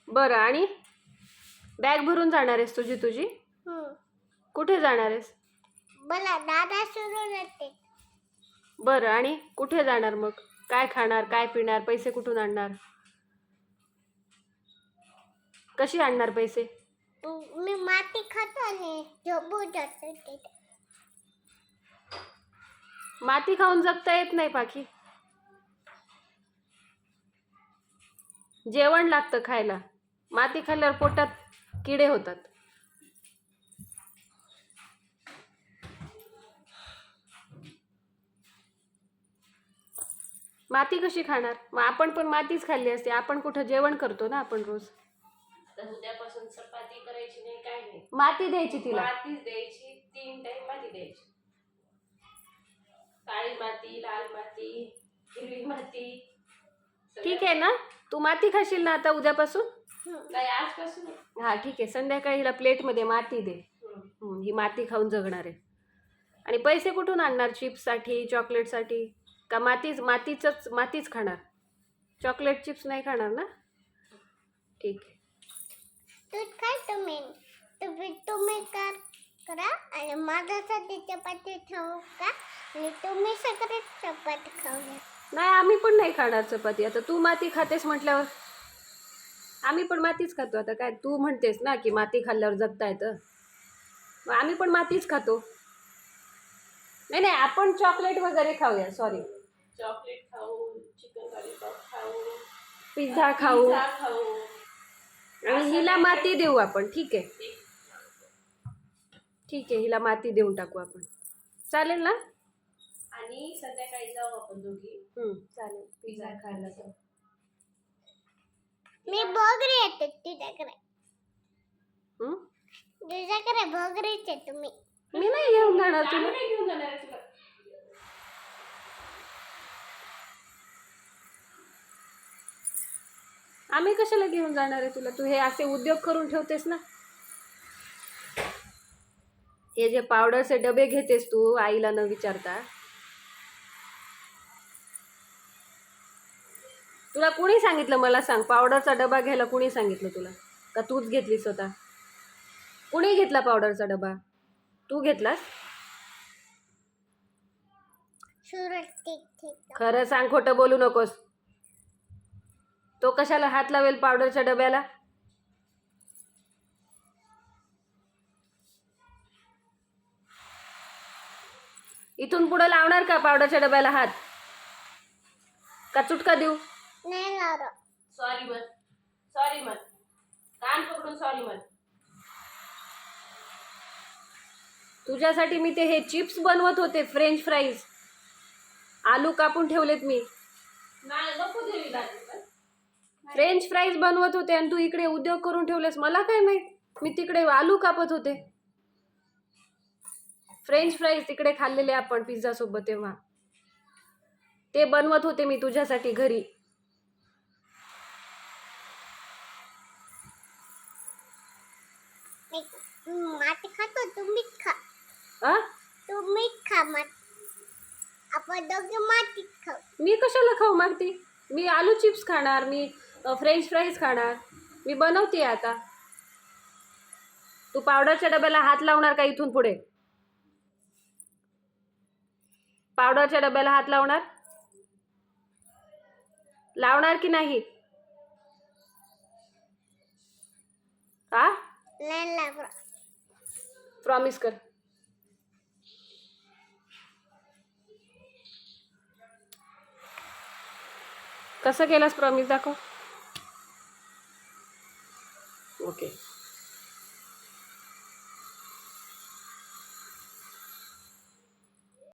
बरं, आणि बॅग भरून जाणार आहेस तुझी? कुठे जाणार आहेस? मला दादा सोडून येते. बरं, आणि कुठे जाणार मग? काय खाणार, काय पिणार, पैसे कुठून आणणार? कशी आणणार पैसे? मी माती खातो आणि झोपू जातो तिथे. माती खाऊन जगता येत नाही पाखी. जेवण लागतं खायला. माती खाल्ल्यावर पोटात किडे होतात. माती कशी खाणार? मग आपण पण मातीच खाल्ली असते. आपण कुठं जेवण करतो ना आपण रोज. उद्यापासून चपाती करायची नाही, काय नाही. माती द्यायची तिला. मातीच द्यायची, 3 टाइम माती द्यायची. काळी माती, लाल माती, हिरवी माती. ठीक आहे ना? तू माती खाशील ना आता उद्यापासून? नाही, आजपासून. हा ठीक आहे. संध्याकाळी हिला प्लेटमध्ये माती दे. ही माती खाऊन जगणार आहे. आणि पैसे कुठून आणणार? चिप्ससाठी, चॉकलेटसाठी? का मातीच खाणार? चॉकलेट चिप्स नाही खाणार ना? ठीक आहे. तूच काय तुम्ही करा आणि माझ्यासाठी चपाती खाऊ का? आणि तुम्ही सगळे चपाती खाऊया. नाही, आम्ही पण नाही खाणार चपाती. आता तू माती खातेस म्हटल्यावर आम्ही पण मातीच खातो. आता काय तू म्हणतेस ना की माती खाल्ल्यावर जगता येतं, मग आम्ही पण मातीच खातो. नाही, आपण चॉकलेट वगैरे खाऊया. सॉरी, चॉकलेट खाऊ, चिकन लॉलीपॉप खाऊ, पिझ्झा खाऊ, आणि असं हिला नाही. माती देऊ आपण. ठीक आहे, हिला माती देऊन टाकू आपण. चालेल ना? आणि संध्याकाळी जाऊ आपण दोघी चालेल. पिझ्झा खायला जाऊ. मी भोगरी येते तुझ्याकडे. हं? तुझ्याकडे भोगरीचे तुम्ही. मी नाही घेऊन जाणार तुला. आम्ही नाही घेऊन जाणार आहे तुला. आम्ही कशाला घेऊन जाणार आहे तुला? तू हे असे उद्योग करून ठेवतेस ना. हे जे पावडरचे डबे घेतेस तू आईला न विचारता. तुला कुणी सांगितलं? मला सांग, पावडरचा डबा घ्यायला कुणी सांगितलं तुला? का तूच घेतली स्वतः? कुणी घेतला पावडरचा डबा? तू घेतलास? खरं सांग, खोटं बोलू नकोस. तो कशाला हात लावेल पावडरच्या डब्याला? इथून पुढे लावणार का पावडरच्या डब्याला हात? का चुटका देऊ? नाही लावलं. सॉरी म्हण. कान पकडून सॉरी म्हण. तुझ्यासाठी मी हे चिप्स बनवत होते, फ्रेंच फ्राईज. आलू कापून ठेवलेत मी. नाही, नको देवी लागली. फ्रेंच फ्राईज बनवत होते आणि तू इकडे उद्योग करून ठेवलेस. मला काय माहित? मी तिकडे आलू कापत होते. फ्रेंच फ्राईज तिकडे खाल्लेले आपण पिझ्झा सोबत, तेव्हा ते बनवत होते मी तुझ्यासाठी घरी. माती खातो तुम्हीच खा. आ? तुम्हीच खा माती. आपण दोघे मातीच खाऊ. मी कशाला खाऊ मागती? मी आलू चिप्स खाणार, मी फ्रेंच फ्राईज खाणार. मी बनवते आता. तू पावडरच्या डब्याला हात लावणार का इथून पुढे? पावडरच्या डब्याला हात लावणार की नाही? हा? नाही लावलं. प्रॉमिस कर. कसं केलंस प्रॉमिस? दाखव. ओके.